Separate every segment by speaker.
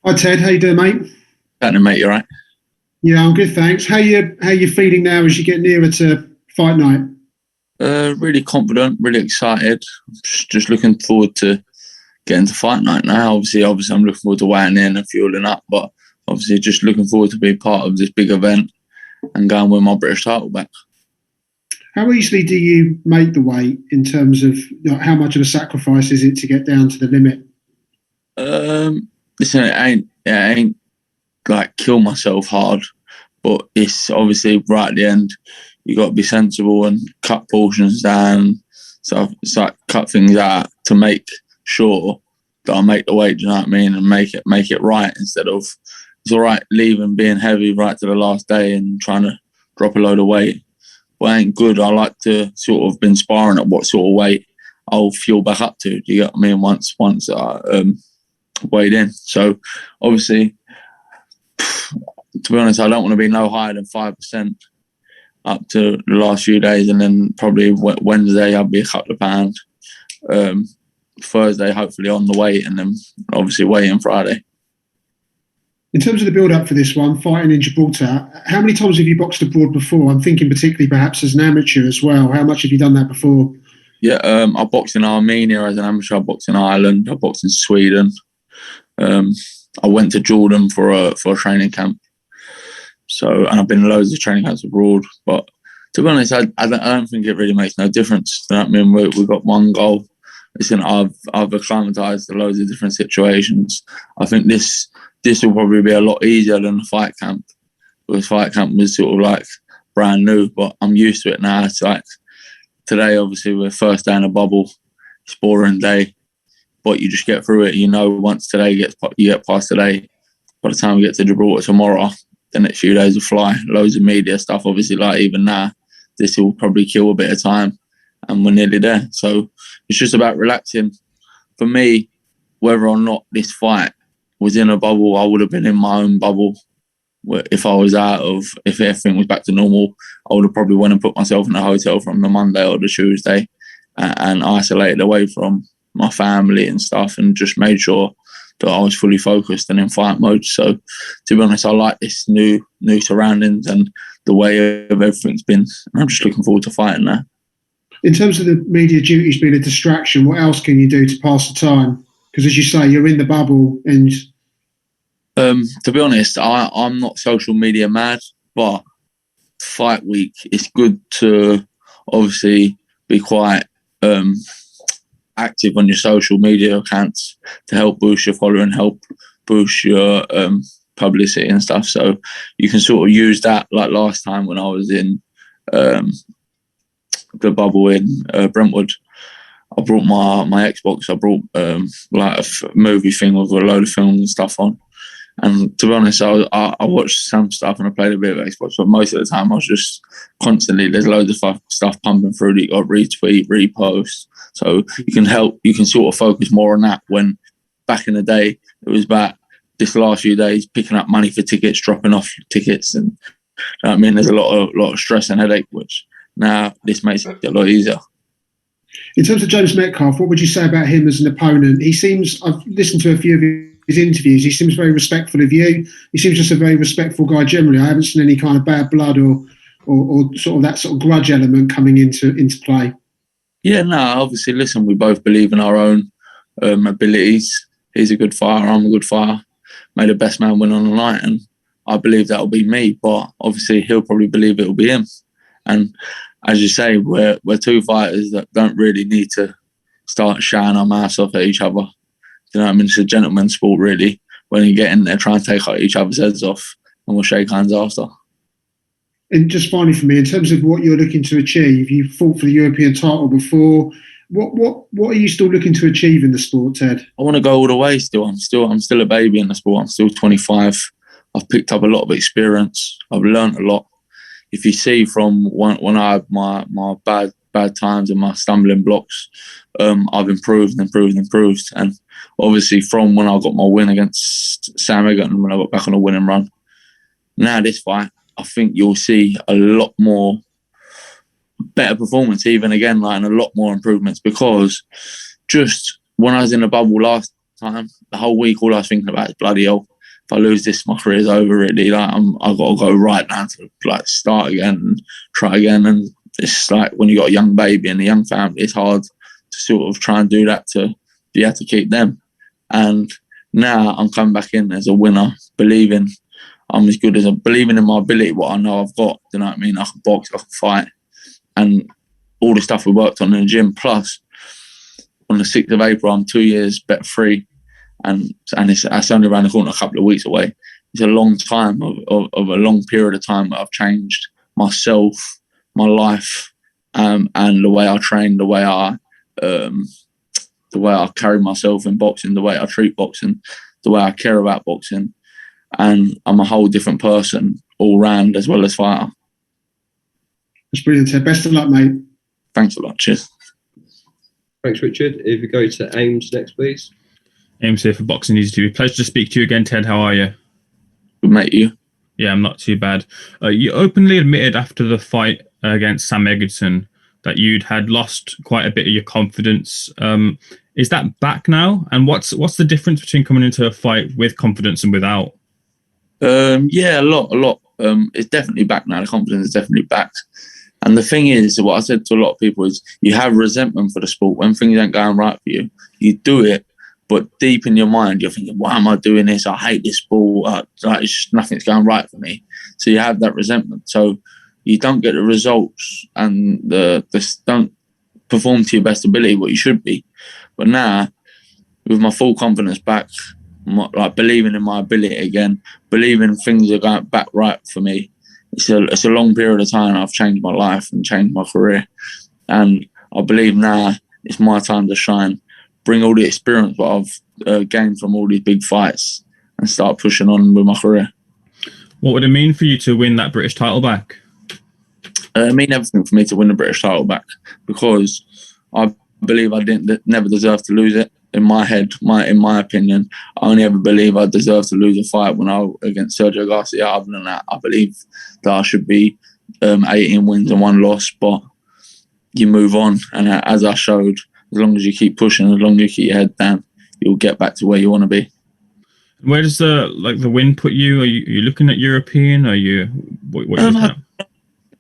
Speaker 1: Hi Ted, how you doing, mate?
Speaker 2: Happening, mate, you right?
Speaker 1: Yeah, I'm good, thanks. How you feeling now as you get nearer to fight night?
Speaker 2: Really confident, really excited. Just looking forward to getting to fight night now. Obviously, I'm looking forward to weighing in and fueling up, but obviously, just looking forward to being part of this big event and going with my British title back.
Speaker 1: How easily do you make the weight in terms of how much of a sacrifice is it to get down to the limit?
Speaker 2: Listen, it ain't like kill myself hard, but it's obviously right at the end. You got to be sensible and cut portions down. So it's like cut things out to make sure that I make the weight. Do you know what I mean? And make it right instead of it's all right leaving being heavy right to the last day and trying to drop a load of weight. But it ain't good. I like to sort of been sparring at what sort of weight I'll fuel back up to. Do you get what I mean? Once I weighed in. So obviously, to be honest, I don't want to be no higher than 5% up to the last few days, and then probably Wednesday I'll be a couple of pounds. Thursday hopefully on the weight, and then obviously weighing Friday.
Speaker 1: In terms of the build-up for this one, fighting in Gibraltar, how many times have you boxed abroad before? I'm thinking particularly perhaps as an amateur as well. How much have you done that before?
Speaker 2: Yeah, I boxed in Armenia as an amateur. I boxed in Ireland. I boxed in Sweden. I went to Jordan for a training camp. So, and I've been in loads of training camps abroad. But to be honest, I don't think it really makes no difference. You know what I mean? We've got one goal. Listen, I've acclimatised to loads of different situations. I think this will probably be a lot easier than the fight camp. Because fight camp was sort of like brand new, but I'm used to it now. It's like today, obviously, we're first day in a bubble. It's a boring day, but you just get through it. You know, once you get past today, by the time we get to Gibraltar tomorrow, the next few days will fly. Loads of media stuff, obviously, like even now, this will probably kill a bit of time and we're nearly there. So it's just about relaxing. For me, whether or not this fight was in a bubble, I would have been in my own bubble. If everything was back to normal, I would have probably went and put myself in a hotel from the Monday or the Tuesday and isolated away from my family and stuff and just made sure that I was fully focused and in fight mode. So to be honest, I like this new surroundings and the way of everything's been. And I'm just looking forward to fighting now.
Speaker 1: In terms of the media duties being a distraction, what else can you do to pass the time? Because as you say, you're in the bubble and...
Speaker 2: To be honest, I'm not social media mad, but fight week, it's good to obviously be quite active on your social media accounts to help boost your following, help boost your publicity and stuff. So you can sort of use that, like last time when I was in the bubble in Brentwood. I brought my Xbox. I brought like a movie thing with a load of films and stuff on. And to be honest, I watched some stuff and I played a bit of Xbox, but most of the time I was just constantly, there's loads of stuff pumping through that you got retweet, repost. So you can sort of focus more on that when back in the day, it was about this last few days, picking up money for tickets, dropping off tickets. And you know what I mean, there's a lot of stress and headache, which now this makes it a lot easier.
Speaker 1: In terms of JJ Metcalf, what would you say about him as an opponent? I've listened to a few of his interviews. He seems very respectful of you. He seems just a very respectful guy generally. I haven't seen any kind of bad blood or sort of that sort of grudge element coming into play.
Speaker 2: Yeah, no, obviously, listen, we both believe in our own abilities. He's a good fighter, I'm a good fighter. May the best man win on the night, and I believe that'll be me, but obviously he'll probably believe it'll be him. And as you say, we're two fighters that don't really need to start shouting our mouths off at each other. You know what I mean? It's a gentleman's sport, really. When you get in there, try and take each other's heads off, and we'll shake hands after.
Speaker 1: And just finally for me, in terms of what you're looking to achieve, you fought for the European title before. What are you still looking to achieve in the sport, Ted?
Speaker 2: I want to go all the way still. I'm still a baby in the sport. I'm still 25. I've picked up a lot of experience. I've learned a lot. If you see from when I had my bad times and my stumbling blocks, I've improved. And obviously from when I got my win against Sam Egerton, when I got back on a winning run, now this fight, I think you'll see a lot more better performance, even again, like, and a lot more improvements, because just when I was in the bubble last time, the whole week, all I was thinking about is bloody hell, if I lose this, my career's over. Really, like I've got to go right now to like start again and try again. And it's like when you got a young baby and a young family, it's hard to sort of try and do that to be able to keep them. And now I'm coming back in as a winner, believing I'm as good as believing in my ability, what I know I've got. You know what I mean? I can box, I can fight, and all the stuff we worked on in the gym. Plus, on the 6th of April, I'm 2 years bet free, and it's only around the corner, a couple of weeks away. It's a long time of a long period of time that I've changed myself, my life, and the way I train, the way I carry myself in boxing, the way I treat boxing, the way I care about boxing. And I'm a whole different person all round as well as fighter.
Speaker 1: That's brilliant, Ted. Best of luck, mate.
Speaker 2: Thanks a lot. Cheers.
Speaker 3: Thanks, Richard. If we go to Ames next, please.
Speaker 4: Ames here for Boxing Easy TV. Pleasure to speak to you again, Ted. How are you?
Speaker 2: Good, mate. You?
Speaker 4: Yeah, I'm not too bad. You openly admitted after the fight against Sam Egerton that you'd had lost quite a bit of your confidence. Is that back now? And what's the difference between coming into a fight with confidence and without?
Speaker 2: Yeah, a lot. It's definitely back now. The confidence is definitely back. And the thing is, what I said to a lot of people is, you have resentment for the sport. When things aren't going right for you, you do it, but deep in your mind, you're thinking, why am I doing this? I hate this sport. It's just nothing's going right for me. So you have that resentment. So you don't get the results and don't perform to your best ability, what you should be. But now, with my full confidence back, like believing in my ability again, believing things are going back right for me. It's a long period of time. I've changed my life and changed my career, and I believe now it's my time to shine, bring all the experience that I've gained from all these big fights, and start pushing on with my career.
Speaker 4: What would it mean for you to win that British title back?
Speaker 2: It mean everything for me to win the British title back, because I believe I never deserved to lose it. In my head, in my opinion, I only ever believe I deserve to lose a fight when I against Sergio Garcia. Other than that, I believe that I should be 18 wins and 1 loss. But you move on, and as I showed, as long as you keep pushing, as long as you keep your head down, you'll get back to where you want to be.
Speaker 4: Where does the win put you? Are you looking at European? Are you what are you looking at?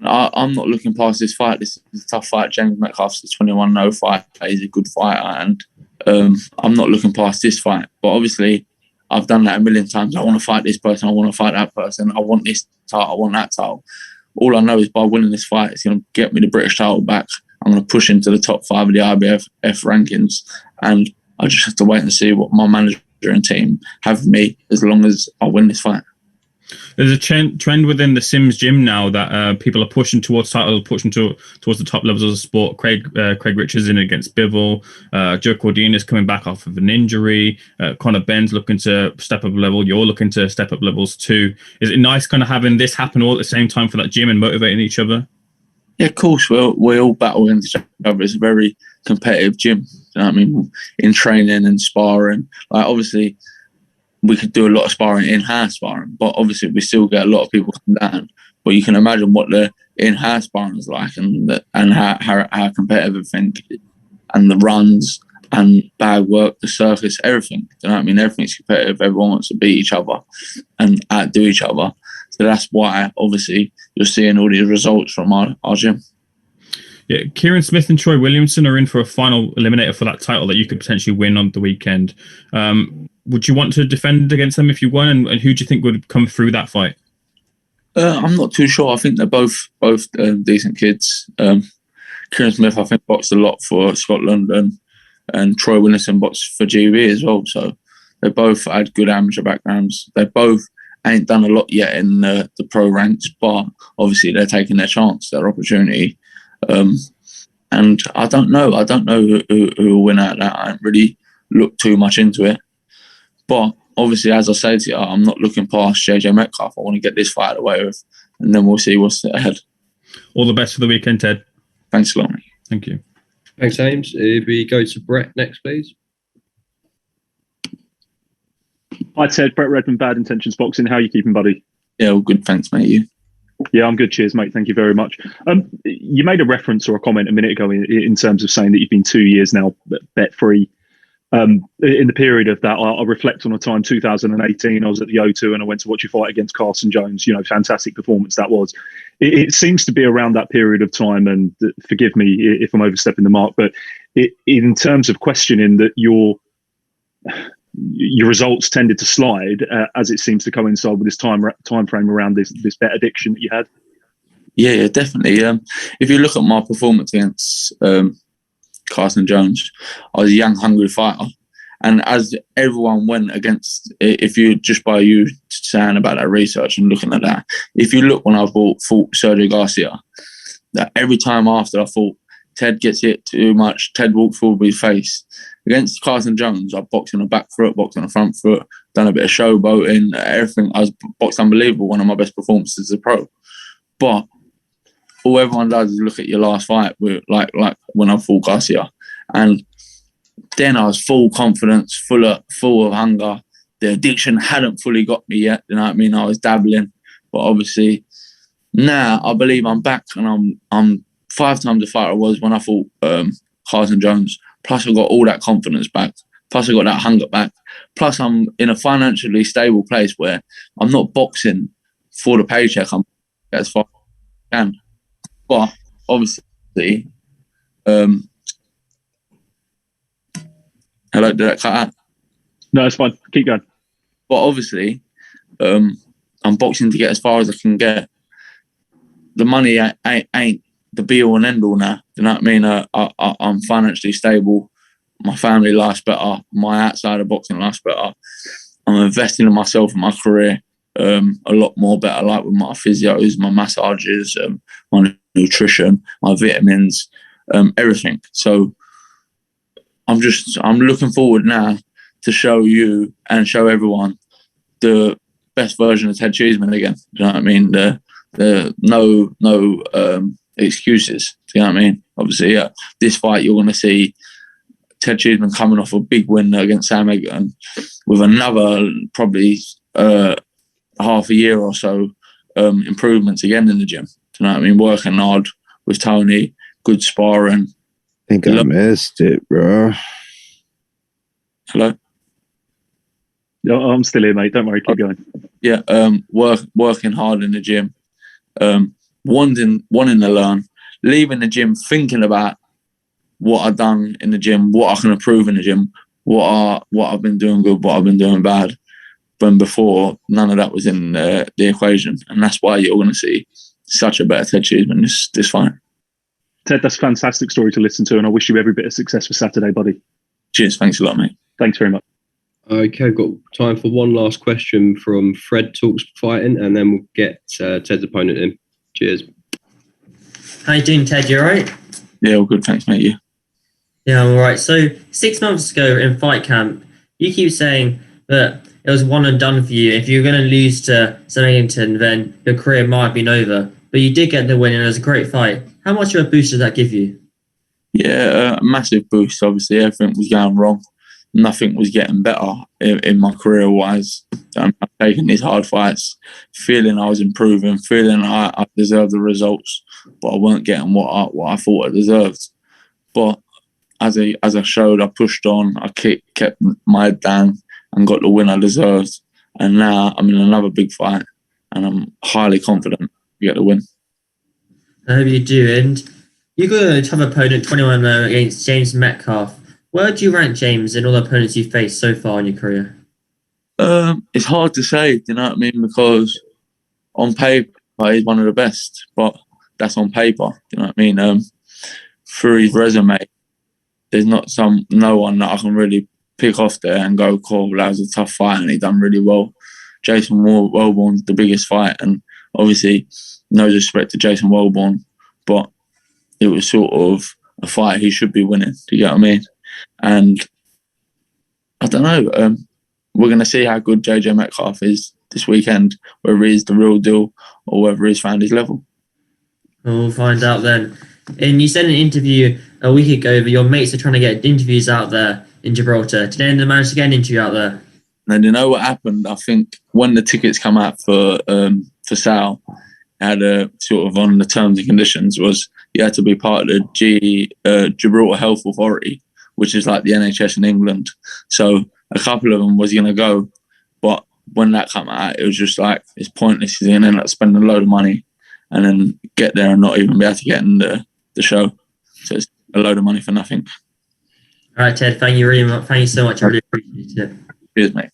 Speaker 2: I'm not looking past this fight. This is a tough fight. JJ Metcalf's a 21-0 fight. He's a good fighter, and I'm not looking past this fight. But obviously, I've done that a million times. I want to fight this person. I want to fight that person. I want this title. I want that title. All I know is by winning this fight, it's going to get me the British title back. I'm going to push into the top 5 of the IBF rankings, and I just have to wait and see what my manager and team have for me as long as I win this fight.
Speaker 4: There's a trend within the Sims gym now that people are pushing towards titles, pushing towards the top levels of the sport. Craig Richards in against Bivol. Joe Cordina is coming back off of an injury. Conor Ben's looking to step up a level. You're looking to step up levels too. Is it nice kind of having this happen all at the same time for that gym and motivating each other?
Speaker 2: Yeah, of course. We all battle against each other. It's a very competitive gym. You know what I mean? In training and sparring. Like, obviously, we could do a lot of sparring, in-house sparring, but obviously we still get a lot of people come down. But you can imagine what the in-house sparring is like, and how competitive everything, and the runs and bag work, the circus, everything. You know what I mean? Everything's competitive. Everyone wants to beat each other and outdo each other. So that's why, obviously, you're seeing all these results from our gym.
Speaker 4: Yeah, Kieran Smith and Troy Williamson are in for a final eliminator for that title that you could potentially win on the weekend. Would you want to defend against them if you won? And who do you think would come through that fight?
Speaker 2: I'm not too sure. I think they're both decent kids. Kieran Smith, I think, boxed a lot for Scotland, and Troy Williamson boxed for GB as well. So they both had good amateur backgrounds. They both ain't done a lot yet in the pro ranks, but obviously they're taking their chance, their opportunity. And I don't know who will win out of that. I haven't really looked too much into it. But obviously, as I say to you, I'm not looking past JJ Metcalf. I want to get this fight away with, and then we'll see what's ahead.
Speaker 4: All the best for the weekend, Ted.
Speaker 2: Thanks a lot, mate.
Speaker 4: Thank you.
Speaker 3: Thanks, Ames. If we go to Brett next, please.
Speaker 5: Hi, Ted. Brett Redmond, Bad Intentions Boxing. How are you keeping, buddy?
Speaker 2: Yeah, all good. Thanks, mate. You?
Speaker 5: Yeah, I'm good. Cheers, mate. Thank you very much. You made a reference or a comment a minute ago in terms of saying that you've been 2 years now bet free. In the period of that, I reflect on a time 2018. I was at the O2 and I went to watch you fight against Carson Jones. Fantastic performance that was. It seems to be around that period of time, and forgive me if I'm overstepping the mark, but in terms of questioning that your results tended to slide as it seems to coincide with this time frame around this bet addiction that you had.
Speaker 2: Yeah, definitely. If you look at my performance against Carson Jones, I was a young, hungry fighter. And as everyone went against, if you just by you saying about that research and looking at that, if you look when I fought Sergio Garcia, that every time after I fought, Ted gets hit too much, Ted walked forward with his face. Against Carson Jones, I boxed on the back foot, boxed on the front foot, done a bit of showboating, everything. I was boxed unbelievable, one of my best performances as a pro. But all everyone does is look at your last fight, with, like when I fought Garcia. And then I was full confidence, full of hunger. The addiction hadn't fully got me yet, you know what I mean? I was dabbling. But obviously, now I believe I'm back and I'm 5 times the fighter I was when I fought Carson Jones. Plus, I got all that confidence back. Plus, I got that hunger back. Plus, I'm in a financially stable place where I'm not boxing for the paycheck. I'm as far as I can. But obviously, hello, did that cut out?
Speaker 5: No, it's fine. Keep going.
Speaker 2: But obviously, I'm boxing to get as far as I can get. The money ain't the be-all and end-all now. Do you know what I mean? I'm financially stable. My family life's better. My outside of boxing life's better. I'm investing in myself and my career a lot more better, like with my physios, my massages, my nutrition, my vitamins, everything. So I'm looking forward now to show you and show everyone the best version of Ted Cheesman again. Do you know what I mean? The no excuses. Do you know what I mean? Obviously, yeah, this fight you're going to see Ted Cheesman coming off a big win against Sam Egerton with another probably half a year or so improvements again in the gym. Do you know what I mean? Working hard with Tony, good sparring.
Speaker 6: I think I missed it, bro.
Speaker 2: Hello?
Speaker 5: No, I'm still here, mate. Don't worry. Keep going.
Speaker 2: Yeah, working hard in the gym, wanting to learn, leaving the gym thinking about what I've done in the gym, what I can improve in the gym, what I've been doing good, what I've been doing bad. When before, none of that was in the equation. And that's why you're going to see such a better Ted Cheesman this fight.
Speaker 5: Ted, that's a fantastic story to listen to, and I wish you every bit of success for Saturday, buddy.
Speaker 2: Cheers. Thanks a lot, mate.
Speaker 5: Thanks very much.
Speaker 3: Okay, we've got time for one last question from Fred Talks Fighting, and then we'll get Ted's opponent in. Cheers.
Speaker 7: How you doing, Ted? You all right?
Speaker 2: Yeah, all good. Thanks, mate. You?
Speaker 7: Yeah, I'm all right. So 6 months ago in fight camp, you keep saying that it was one and done for you. If you're going to lose to Sam Egerton, then your career might have been over. But you did get the win, and it was a great fight. How much of a boost did that give you?
Speaker 2: Yeah, a massive boost. Obviously, everything was going wrong. Nothing was getting better in my career-wise. I'm taking these hard fights, feeling I was improving, feeling I deserved the results, but I weren't getting what I thought I deserved. But as I showed, I pushed on, I kept my head down and got the win I deserved. And now I'm in another big fight, and I'm highly confident to get the win.
Speaker 7: I hope you do. And you got a tough opponent, 21-0 against JJ Metcalf. Where do you rank James in all the opponents you've faced so far in your career?
Speaker 2: It's hard to say, do you know what I mean? Because on paper, he's one of the best, but that's on paper, do you know what I mean? Through his resume, there's no one that I can really pick off there and go, cool, that was a tough fight and he done really well. Jason Wellborn's the biggest fight, and obviously, no disrespect to Jason Wellborn, but it was sort of a fight he should be winning, do you get what I mean? And I don't know, we're going to see how good JJ Metcalf is this weekend, whether he's the real deal or whether he's found his level.
Speaker 7: We'll find out then. And you said in an interview a week ago that your mates are trying to get interviews out there in Gibraltar. Did anyone manage to get an interview out there?
Speaker 2: And you know what happened? I think when the tickets come out for sale, had a sort of on the terms and conditions was you had to be part of the Gibraltar Health Authority, which is like the NHS in England. So a couple of them was going to go, but when that came out, it was just like, it's pointless. You're going to end up spending a load of money and then get there and not even be able to get in the show. So it's a load of money for nothing.
Speaker 7: All right, Ted, thank you so much. I really appreciate it.
Speaker 2: Cheers, mate.